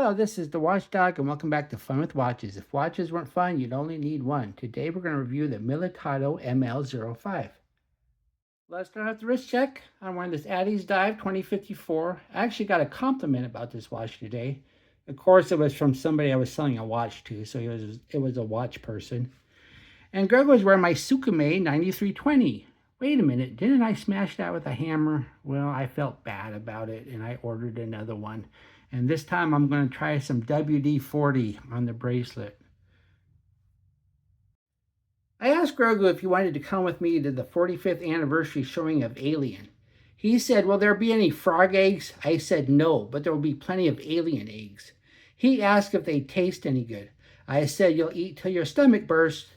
Hello, this is the Watchdog, and welcome back to Fun with Watches. If watches weren't fun, you'd only need one. Today we're going to review the Militado ML05. Let's start with the wrist check. I'm wearing this Addy's Dive 2054. I actually got a compliment about this watch today. Of course, it was from somebody I was selling a watch to, so it was a watch person. And Greg was wearing my Sukume 9320. Wait a minute, didn't I smash that with a hammer? Well, I felt bad about it, and I ordered another one. And this time I'm going to try some WD-40 on the bracelet. I asked Grogu if he wanted to come with me to the 45th anniversary showing of Alien. He said, will there be any frog eggs? I said no, but there will be plenty of alien eggs. He asked if they taste any good. I said, you'll eat till your stomach bursts.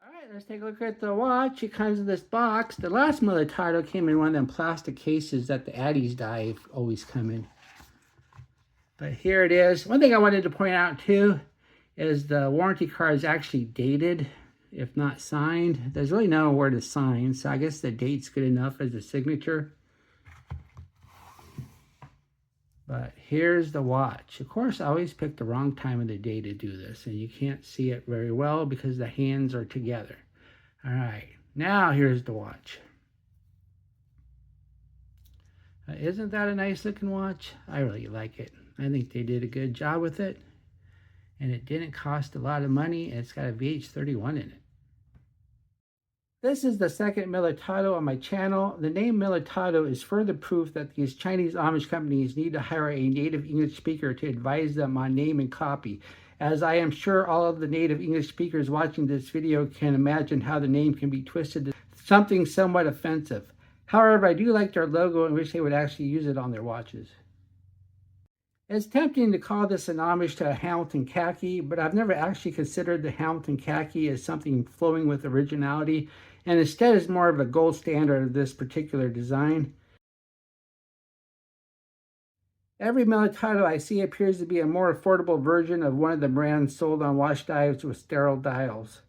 All right, let's take a look at the watch. It comes in this box. The last Militado came in one of them plastic cases that the Addy's Dive always come in. But here it is. One thing I wanted to point out too is the warranty card is actually dated, if not signed. There's really nowhere to sign, so I guess the date's good enough as a signature. But here's the watch. Of course, I always pick the wrong time of the day to do this, and you can't see it very well because the hands are together. All right, now here's the watch. Isn't that a nice looking watch? I really like it. I think they did a good job with it, and it didn't cost a lot of money, and it's got a VH31 in it. This is the second Militado on my channel. The name Militado is further proof that these Chinese Amish companies need to hire a native English speaker to advise them on name and copy, as I am sure all of the native English speakers watching this video can imagine how the name can be twisted to something somewhat offensive. However, I do like their logo and wish they would actually use it on their watches. It's tempting to call this an homage to a Hamilton khaki, but I've never actually considered the Hamilton khaki as something flowing with originality, and instead is more of a gold standard of this particular design. Every Militado I see appears to be a more affordable version of one of the brands sold on watch dives with sterile dials.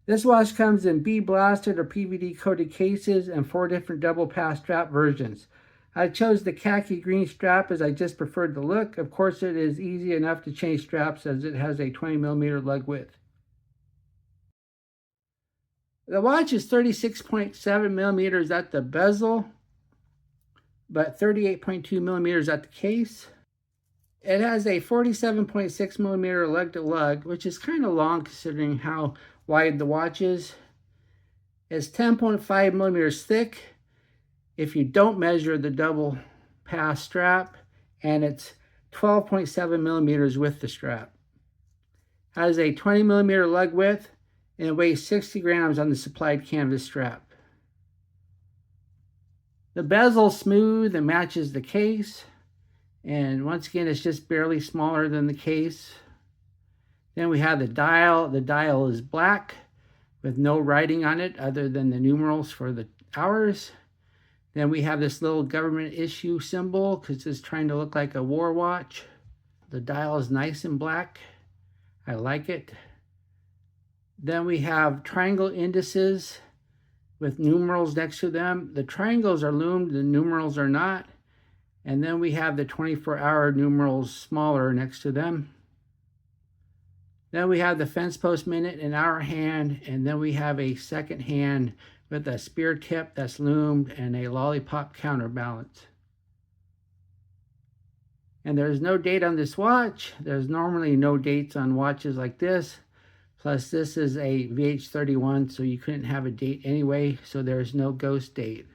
This watch comes in B-blasted or PVD coated cases and 4 different double pass strap versions. I chose the khaki green strap as I just preferred the look. Of course, it is easy enough to change straps as it has a 20mm lug width. The watch is 36.7mm at the bezel, but 38.2mm at the case. It has a 47.6mm lug to lug, which is kind of long considering how wide the watch is. It's 10.5mm thick if you don't measure the double pass strap, and it's 12.7mm with the strap. It has a 20mm lug width, and it weighs 60 grams on the supplied canvas strap. The bezel's smooth and matches the case, and once again it's just barely smaller than the case. Then we have the dial. The dial is black with no writing on it other than the numerals for the hours. Then we have this little government issue symbol because it's trying to look like a war watch. The dial is nice and black. I like it. Then we have triangle indices with numerals next to them. The triangles are loomed, the numerals are not. And then we have the 24-hour numerals smaller next to them. Then we have the fence post minute and hour hand, and then we have a second hand with a spear tip that's loomed and a lollipop counterbalance. And there's no date on this watch. There's normally no dates on watches like this. Plus this is a VH31, so you couldn't have a date anyway, so there's no ghost date.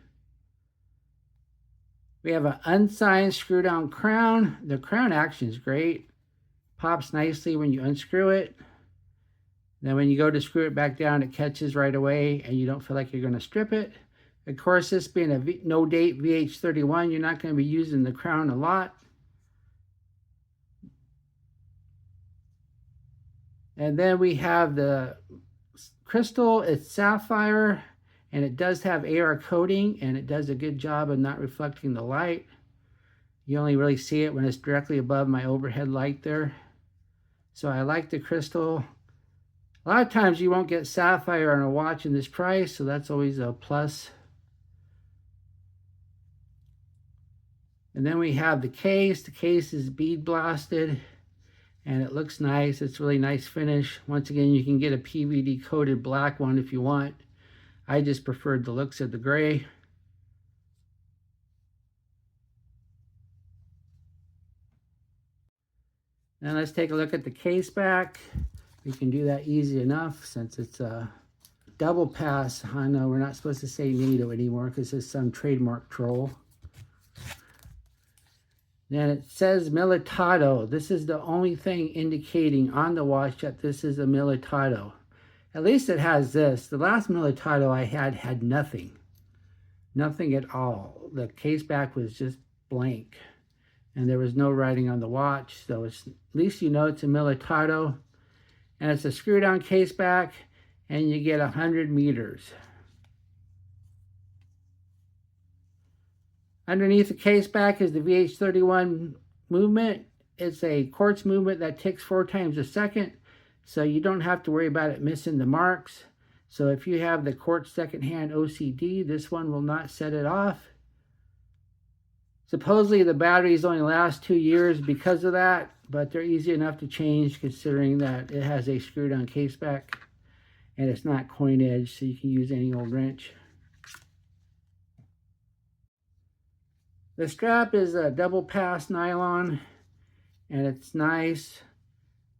We have an unsigned screw down crown. The crown action is great. Pops nicely when you unscrew it. Then when you go to screw it back down, it catches right away and you don't feel like you're going to strip it. Of course, this being a no date VH31, you're not going to be using the crown a lot. And then we have the crystal. It's sapphire, and it does have AR coating, and it does a good job of not reflecting the light. You only really see it when it's directly above my overhead light there. So I like the crystal. A lot of times you won't get sapphire on a watch in this price, so that's always a plus. And then we have the case. The case is bead blasted and it looks nice. It's really nice finish. Once again, you can get a PVD coated black one if you want. I just preferred the looks of the gray. Now let's take a look at the case back. We can do that easy enough since it's a double pass. I know we're not supposed to say NATO anymore because it's some trademark troll. Then it says Militado. This is the only thing indicating on the watch that this is a Militado. At least it has this. The last Militado I had nothing. Nothing at all. The case back was just blank. And there was no writing on the watch. So it's, at least you know it's a Militado. And it's a screw down case back. And you get 100 meters. Underneath the case back is the VH31 movement. It's a quartz movement that ticks 4 times a second, so you don't have to worry about it missing the marks. So if you have the quartz secondhand OCD, this one will not set it off. Supposedly the batteries only last 2 years because of that, but they're easy enough to change considering that it has a screw down case back and it's not coin edge, so you can use any old wrench. The strap is a double pass nylon and it's nice.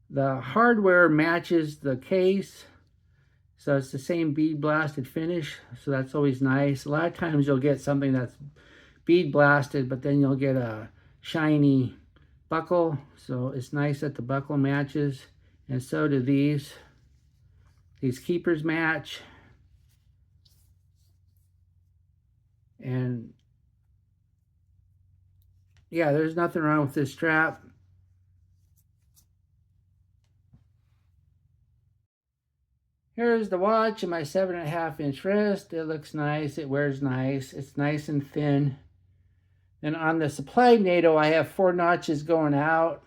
The hardware matches the case, so it's the same bead blasted finish, so that's always nice. A lot of times you'll get something that's bead blasted, but then you'll get a shiny buckle, so it's nice that the buckle matches, and so do these. These keepers match, and yeah, there's nothing wrong with this strap. Here's the watch and my 7.5-inch wrist. It looks nice. It wears nice. It's nice and thin. And on the supplied NATO, I have 4 notches going out,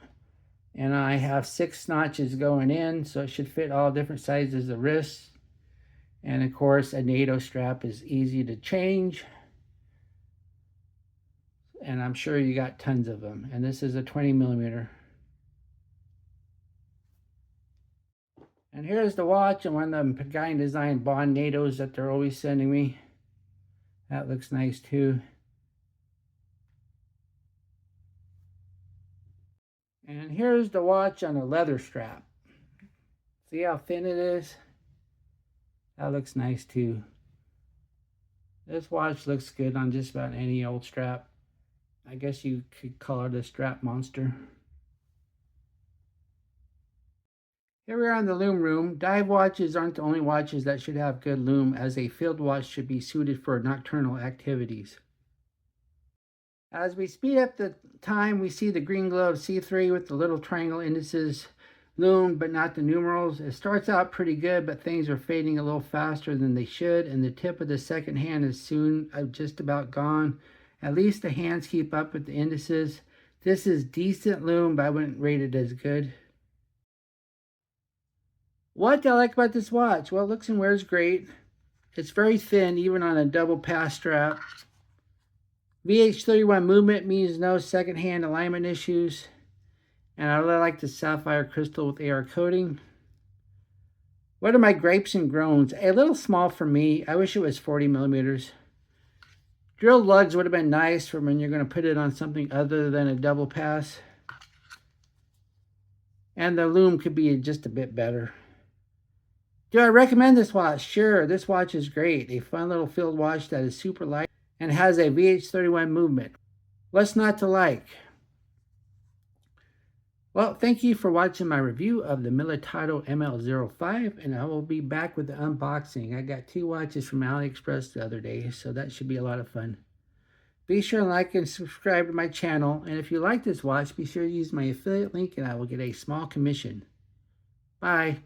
and I have 6 notches going in, so it should fit all different sizes of wrists. And of course, a NATO strap is easy to change. And I'm sure you got tons of them. And this is a 20mm. And here's the watch and one of the Pagani Design Bond NATOs that they're always sending me. That looks nice too. And here's the watch on a leather strap. See how thin it is? That looks nice too. This watch looks good on just about any old strap. I guess you could call it a strap monster. Here we are in the Lume room. Dive watches aren't the only watches that should have good lume, as a field watch should be suited for nocturnal activities. As we speed up the time, we see the green glove C3 with the little triangle indices lume, but not the numerals. It starts out pretty good, but things are fading a little faster than they should, and the tip of the second hand is soon just about gone. At least the hands keep up with the indices. This is decent lume, but I wouldn't rate it as good. What do I like about this watch? Well, it looks and wears great. It's very thin, even on a double pass strap. VH31 movement means no secondhand alignment issues. And I really like the sapphire crystal with AR coating. What are my gripes and groans? A little small for me. I wish it was 40mm. Drilled lugs would have been nice for when you're going to put it on something other than a double pass. And the lume could be just a bit better. Do I recommend this watch? Sure, this watch is great. A fun little field watch that is super light and has a VH31 movement. What's not to like? Well, thank you for watching my review of the Militado ML05, and I will be back with the unboxing. I got 2 watches from AliExpress the other day, so that should be a lot of fun. Be sure to like and subscribe to my channel, and if you like this watch, be sure to use my affiliate link and I will get a small commission. Bye.